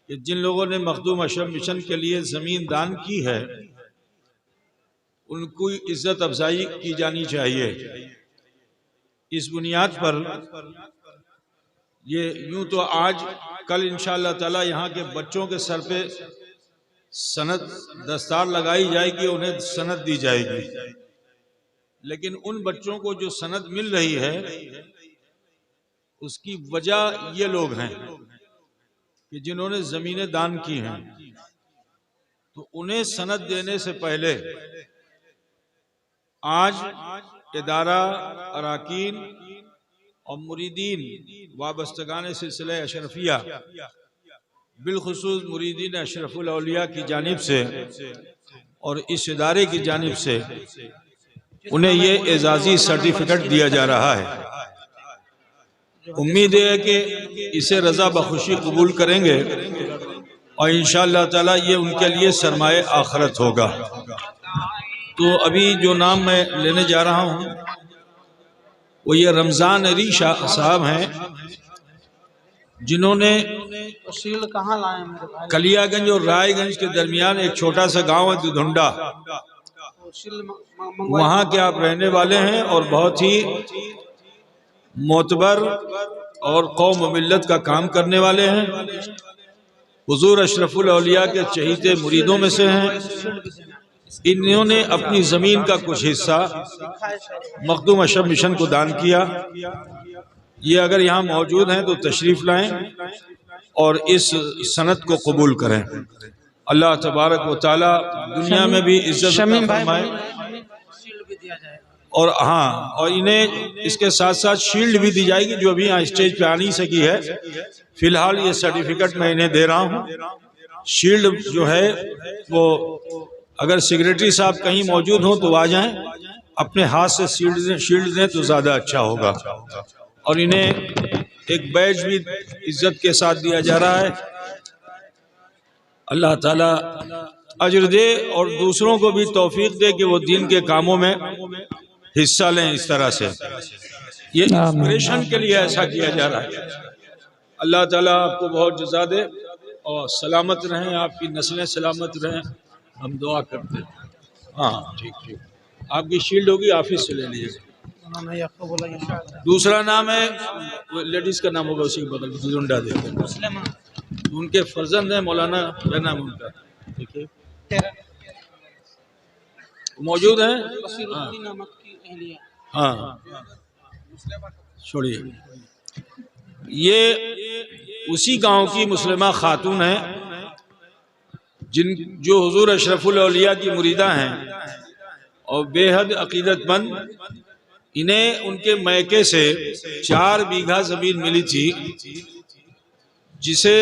कि जिन लोगों ने मखदूम अशरफ मिशन के लिए ज़मीन दान की है उनको इज्जत अफजाई की जानी चाहिए। इस बुनियाद पर ये यूं तो आज कल इंशाअल्लाह ताला यहाँ के बच्चों के सर पे सनद दस्तार लगाई जाएगी, उन्हें सनद दी जाएगी, लेकिन उन बच्चों को जो सनद मिल रही है उसकी वजह ये लोग हैं कि जिन्होंने जमीनें दान की हैं, तो उन्हें सनद देने से पहले आज इदारा, अराकीन और मुरीदीन वाबस्तगान सिलसिला अशरफिया बिलखुसूस मुरीदीन अशरफुल औलिया की जानिब से और इस इदारे की जानिब से उन्हें ये एजाजी सर्टिफिकेट दिया जा रहा है। उम्मीद है कि इसे रजा बखुशी कबूल करेंगे और इंशाअल्लाह ताला ये उनके लिए सरमाए आखरत होगा। तो अभी जो नाम मैं लेने जा रहा हूँ वो ये रमज़ान अली शाह साहब हैं, जिन्होंने कहाँ लाए मेरे भाई? कलियागंज और रायगंज के दरमियान एक छोटा सा गांव है दुधुंडा, वहाँ के आप रहने वाले हैं और बहुत ही मोतबर और कौम व मिल्लत का काम करने वाले हैं। हुजूर अशरफुल औलिया के चहीते मुरीदों में से हैं। इन्होंने अपनी ज़मीन का कुछ हिस्सा मखदूम अशरफ मिशन को दान किया। ये अगर यहाँ मौजूद हैं तो तशरीफ़ लाएं और इस सनद को कबूल करें। अल्लाह तबारक व तआला दुनिया में भी इज्जत फरमाए और हाँ, और इन्हें इसके साथ साथ शील्ड भी दी जाएगी जो अभी यहाँ स्टेज पे आ नहीं सकी है। फिलहाल ये सर्टिफिकेट मैं इन्हें दे रहा हूँ। शील्ड जो है वो अगर सेक्रेटरी साहब कहीं मौजूद हो तो आ जाएं, अपने हाथ से शील्ड दें तो ज़्यादा अच्छा होगा। और इन्हें एक बैज भी इज्जत के साथ दिया जा रहा है। अल्लाह ताला अजर दे और दूसरों को भी तौफीक दे कि वो दीन के कामों में हिस्सा लें। इस तरह से ये इंस्पिरेशन के लिए ऐसा किया जा रहा है। अल्लाह ताला आपको बहुत जज़ा दे और सलामत रहें, आपकी नस्लें सलामत रहें, हम दुआ करते हैं। हाँ ठीक ठीक, आपकी शील्ड होगी, ऑफिस से ले लीजिए। दूसरा नाम है लेडीज का नाम होगा उसी के बगल में जुंडा देते हैं, उनके फर्जंद है मौलाना, क्या नाम उनका देखिए मौजूद है। हाँ छोड़िए, ये उसी गांव की मुस्लिमा खातून है जो हुजूर अशरफुल औलिया की मुरीदा हैं और बेहद अकीदतमंद। इन्हें उनके मैके से 4 बीघा जमीन मिली थी, जिसे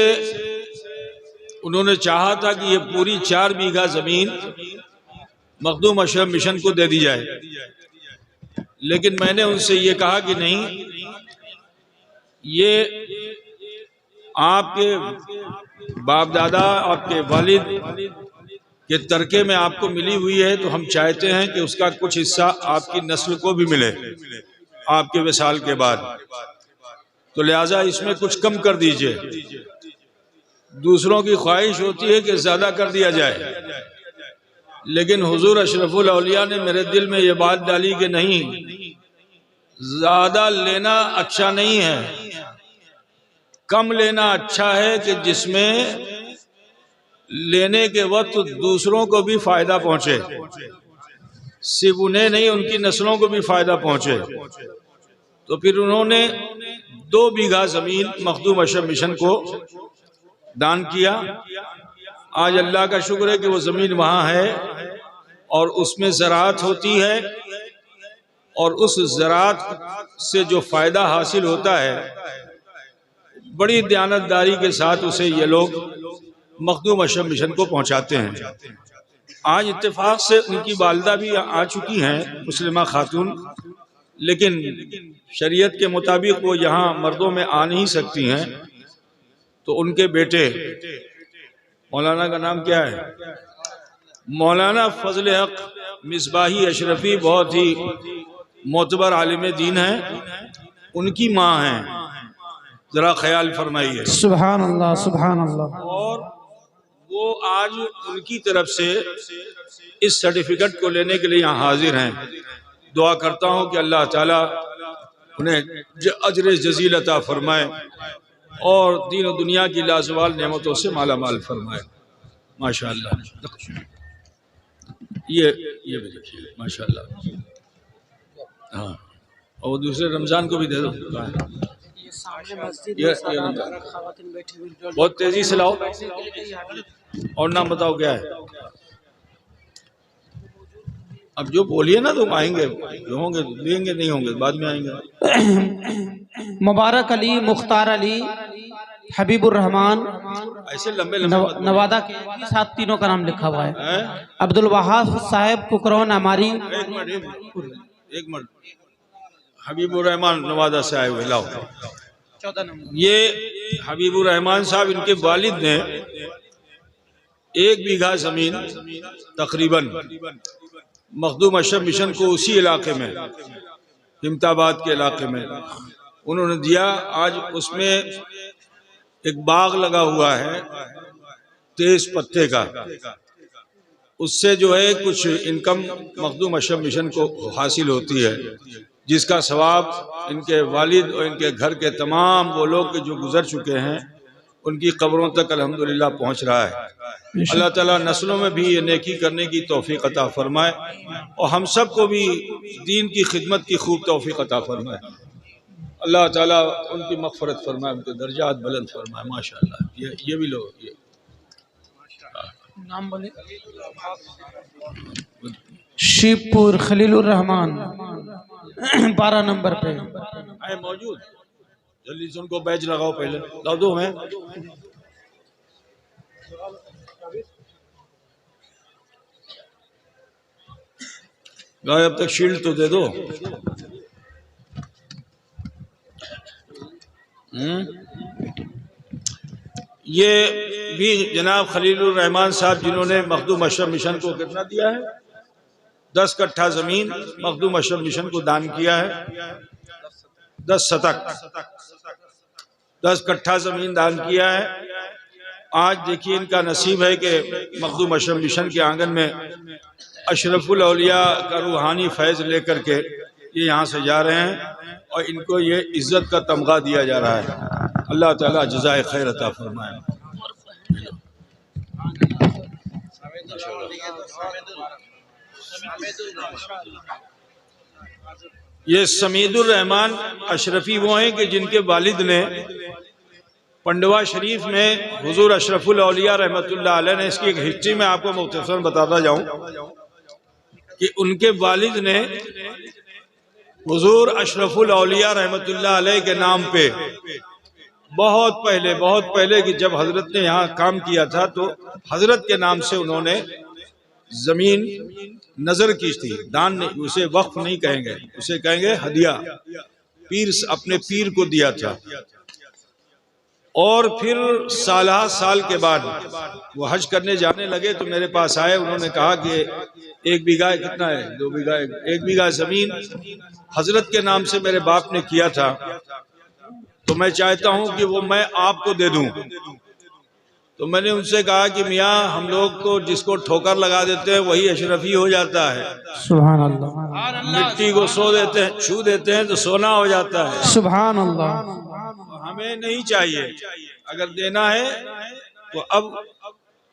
उन्होंने चाहा था कि ये पूरी 4 बीघा जमीन मखदूम अशरफ मिशन को दे दी जाए, लेकिन मैंने उनसे ये कहा कि नहीं, ये आपके बाप दादा, आपके वालिद के तरके में आपको मिली हुई है, तो हम चाहते हैं कि उसका कुछ हिस्सा आपकी नस्ल को भी मिले आपके विसाल के बाद, तो लिहाजा इसमें कुछ कम कर दीजिए। दूसरों की ख्वाहिश होती है कि ज्यादा कर दिया जाए, लेकिन हुजूर अशरफुल औलिया ने मेरे दिल में ये बात डाली कि नहीं, ज्यादा लेना अच्छा नहीं है, कम लेना अच्छा है कि जिसमें लेने के वक्त दूसरों को भी फायदा पहुंचे, सिर्फ उन्हें नहीं उनकी नस्लों को भी फायदा पहुंचे। तो फिर उन्होंने 2 बीघा जमीन मखदूम अशरफ मिशन को दान किया। आज अल्लाह का शुक्र है कि वो जमीन वहां है और उसमें ज़राअत होती है, और उस ज़राअत से जो फायदा हासिल होता है बड़ी दयानतदारी के साथ उसे ये लोग मखदूम अशरफ मिशन को पहुंचाते हैं। आज इत्तेफाक से उनकी वालिदा भी आ चुकी हैं, मुस्लिमा खातून, लेकिन शरीयत के मुताबिक वो यहाँ मर्दों में आ नहीं सकती हैं, तो उनके बेटे मौलाना का नाम क्या है, मौलाना फजल हक मिसबाही अशरफी, बहुत ही मोतबर आलिम दीन हैं, उनकी माँ हैं। जरा ख्याल फरमाइए। सुभान अल्लाह, सुभान अल्लाह। और वो आज उनकी तरफ से इस सर्टिफिकेट को लेने के लिए यहाँ हाजिर हैं। दुआ करता हूँ कि अल्लाह ताला उन्हें अजर जजील अता फरमाए और दीन और दुनिया की लाजवाल नेमतों से माला माल फरमाए। माशाअल्लाह। ये भी देखिए माशाअल्लाह। हाँ, और दूसरे रमज़ान को भी दे दो। ये बहुत तेजी से लाओ। और नाम बताओ क्या है? अब जो बोलिए ना, तो आएंगे, जो होंगे देंगे, नहीं होंगे बाद में आएंगे। मुबारक अली, मुख्तार अली, हबीबुर रहमान, ऐसे लंबे नवादा के साथ तीनों का नाम लिखा हुआ है। अब्दुल वहाब साहब कुकरौन हमारी। एक मिनट, हबीबुर रहमान नवादा से आए हुए, लाओ 14 नंबर। ये हबीबुर रहमान साहब, इनके वालिद ने 1 बीघा जमीन तकरीबन मखदूम अशरफ मिशन को उसी इलाके में, हिमताबाद के इलाके में उन्होंने दिया। आज उसमें एक बाग लगा हुआ है तेज पत्ते का, उससे जो है कुछ इनकम मखदूम अशरफ मिशन को हासिल होती है, जिसका सवाब इनके वालिद और इनके घर के तमाम वो लोग जो गुजर चुके हैं उनकी कब्रों तक अल्हम्दुलिल्लाह पहुंच रहा है। अल्लाह ताला नस्लों में भी ये नेकी करने की तौफीक अता फरमाए और हम सब को भी दीन की खिदमत की खूब तौफीक अता फरमाए। अल्लाह ताला उनकी मग़फ़िरत फरमाए, उनके दर्जात बुलंद फरमाए। माशाअल्लाह। ये भी लोग ये नाम बोले। शिवपुर खलीलुर रहमान 12 नंबर पे आए मौजूद। जल्दी से उनको बैच लगाओ, पहले ला दो हमें। अब तक शील्ड तो दे दो। ये भी जनाब खलीलुर रहमान साहब, जिन्होंने मखदूम अशरफ मिशन को कितना दिया है? 10 कट्ठा जमीन मखदूम अशरफ मिशन को दान किया है। 10 शतक 10 कट्ठा जमीन दान किया है। आज देखिए इनका नसीब है कि मखदूम अशरफ मिशन के आंगन में अशरफुल औलिया का रूहानी फैज़ लेकर के ये यहाँ से जा रहे हैं और इनको ये इज्जत का तमगा दिया जा रहा है। अल्लाह ताला जज़ाए खैर अता फरमाए। ये समीदुर रहमान अशरफी वो हैं कि जिनके वालिद ने पंडवा शरीफ में हुजूर अशरफुल औलिया रहमतुल्लाह अलैह ने, इसकी एक हिस्ट्री में आपको मुख्तसर बताता जाऊं कि उनके वालिद ने हुजूर अशरफुल औलिया रहमतुल्लाह अलैह के नाम पे बहुत पहले कि जब हजरत ने यहाँ काम किया था, तो हजरत के नाम से उन्होंने जमीन नजर की थी। दान नहीं, उसे वक्फ नहीं कहेंगे, उसे कहेंगे हदिया। पीर अपने पीर को दिया था। और फिर साल के बाद वो हज करने जाने लगे तो मेरे पास आए। उन्होंने कहा कि 1 बीघा कितना है? 2 बीघा। 1 बीघा जमीन हजरत के नाम से मेरे बाप ने किया था, तो मैं चाहता हूं कि वो मैं आपको दे दूं। तो मैंने उनसे कहा कि मियाँ, हम लोग तो जिसको ठोकर लगा देते हैं वही अशरफी हो जाता है। सुभान अल्लाह। मिट्टी को छू देते हैं तो सोना हो जाता है। सुभान अल्लाह। हमें नहीं चाहिए। अगर देना है तो अब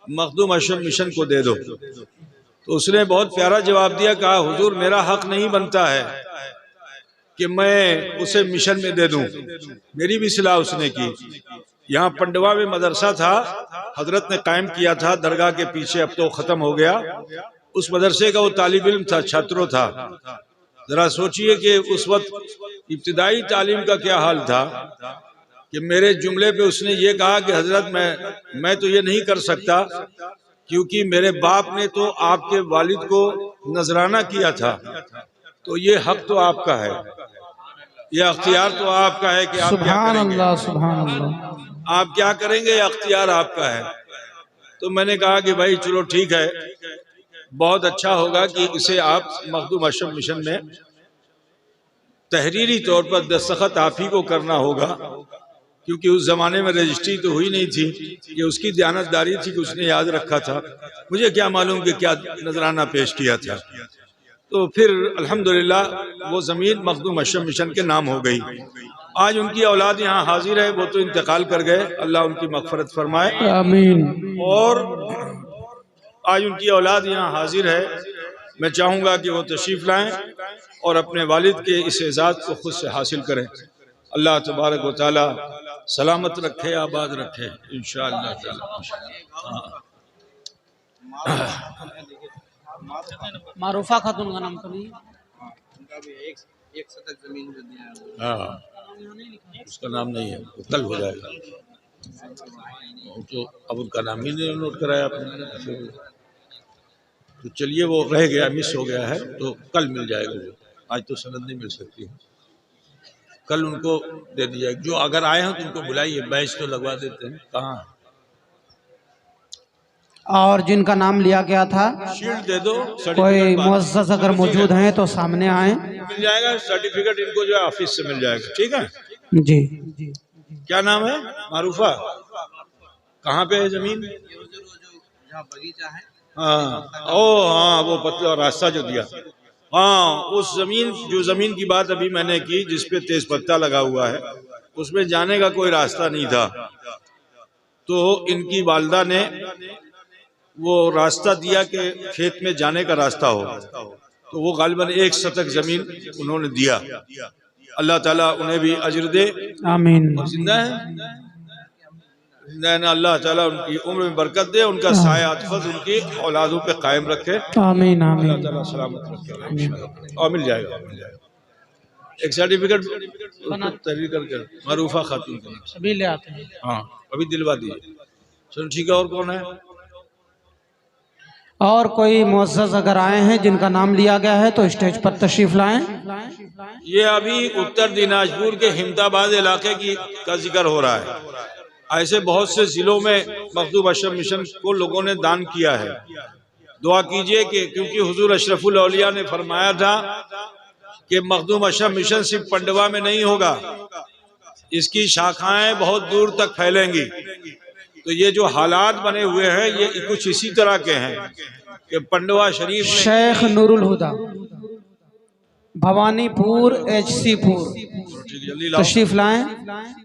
मखदूम अशरफ मिशन को दे दो। तो उसने बहुत प्यारा जवाब दिया, कहा हुजूर मेरा हक नहीं बनता है कि मैं उसे मिशन में दे दूं। मेरी भी सलाह उसने की। यहाँ पंडवा में मदरसा था, हजरत ने कायम किया था दरगाह के पीछे, अब तो खत्म हो गया। उस मदरसे का वो तालिब इल्म था, छात्रों था। जरा सोचिए कि उस वक्त इब्तिदाई तालीम का क्या हाल था कि मेरे जुमले पे उसने ये कहा कि हजरत मैं तो ये नहीं कर सकता, क्योंकि मेरे बाप ने तो आपके वालिद को नजराना किया था, तो ये हक तो आपका है, ये अख्तियार तो आपका है कि आप क्या करेंगे। सुभान अल्लाह। आप क्या करेंगे, अख्तियार आपका है। तो मैंने कहा कि भाई चलो ठीक है, बहुत अच्छा होगा कि इसे आप मखदूम अशरफ मिशन में तहरीरी तौर पर दस्तखत आप ही को करना होगा क्योंकि उस जमाने में रजिस्ट्री तो हुई नहीं थी। ये उसकी दयानतदारी थी कि उसने याद रखा था। मुझे क्या मालूम कि क्या नजराना पेश किया था। तो फिर अल्हम्दुलिल्लाह वो जमीन मखदूम अशरफ मिशन के नाम हो गई। आज उनकी औलाद यहाँ हाजिर है, वो तो इंतकाल कर गए, अल्लाह उनकी मगफरत फरमाए। आमीन। और आज उनकी औलाद यहाँ हाजिर है। मैं चाहूँगा कि वो तशरीफ़ लाएं और अपने वालिद के इस एजाज़ को खुद से हासिल करें। अल्लाह तबारक व तआला सलामत रखे, आबाद रखे इंशाअल्लाह ताला। मारूफा खातून का नाम तो नहीं? उनका भी एक शतक जमीन जो दिया है वो। हाँ, उसका नाम नहीं है, वो कल हो जाएगा। तो अब उनका नाम ही नहीं नोट कराया आपने। तो चलिए, वो रह गया, मिस हो गया है, तो कल मिल जाएगा वो। आज तो सनद नहीं मिल सकती, कल उनको दे दी जाएगी। जो अगर आए हैं तो उनको बुलाइए, बैच तो लगवा देते हैं। कहाँ और जिनका नाम लिया गया था, शील्ड दे दो, कोई सर्टिफिकेट मुअज़्ज़ज़ अगर मौजूद हैं तो सामने आए। मिल जाएगा। सर्टिफिकेट इनको जो है ऑफिस से मिल जाएगा। ठीक है, जी। क्या नाम है? मारूफा। कहाँ पे है जमीन? जहाँ बगीचा है। हाँ, ओ हाँ, वो पतला रास्ता जो दिया। हाँ, उस जमीन की बात अभी मैंने की जिसपे तेज पत्ता लगा हुआ है, उसमें जाने का कोई रास्ता नहीं था। तो इनकी वालदा ने वो रास्ता दिया कि खेत में जाने का रास्ता हो। तो वो गालिबन 1 शतक जमीन उन्होंने दिया। अल्लाह ताला उन्हें भी अजर दे। आमीन। जिंदा है, जिंदा है ना। अल्लाह ताला उनकी उम्र में बरकत दे, उनका साया अतफज़ उनकी औलादों पे कायम रखे। आमीन अल्लाह आमीन। ताला सलामत रखे। और मिल जाएगा, मिल जाएगा। एक सर्टिफिकेट तहरीर करके मारूफा खातून का। अभी ले आते हैं। हाँ, अभी दिलवा दिए। चलो ठीक है। और कौन है? और कोई मुअज़्ज़ज़ अगर आए हैं जिनका नाम लिया गया है तो स्टेज पर तशरीफ लाएं। ये अभी उत्तर दिनाजपुर के हिमताबाद इलाके का जिक्र हो रहा है। ऐसे बहुत से जिलों में मखदूम अशरफ मिशन को लोगों ने दान किया है। दुआ कीजिए कि, क्योंकि हुजूर अशरफुल औलिया ने फरमाया था कि मखदूम अशरफ मिशन सिर्फ पंडवा में नहीं होगा, इसकी शाखाएं बहुत दूर तक फैलेंगी। तो ये जो हालात बने हुए हैं ये कुछ इसी तरह के हैं कि पंडवा शरीफ में शेख नूरुल हुदा, भवानीपुर, HC पुर, जल्दी लाओ। तशरीफ लाएं।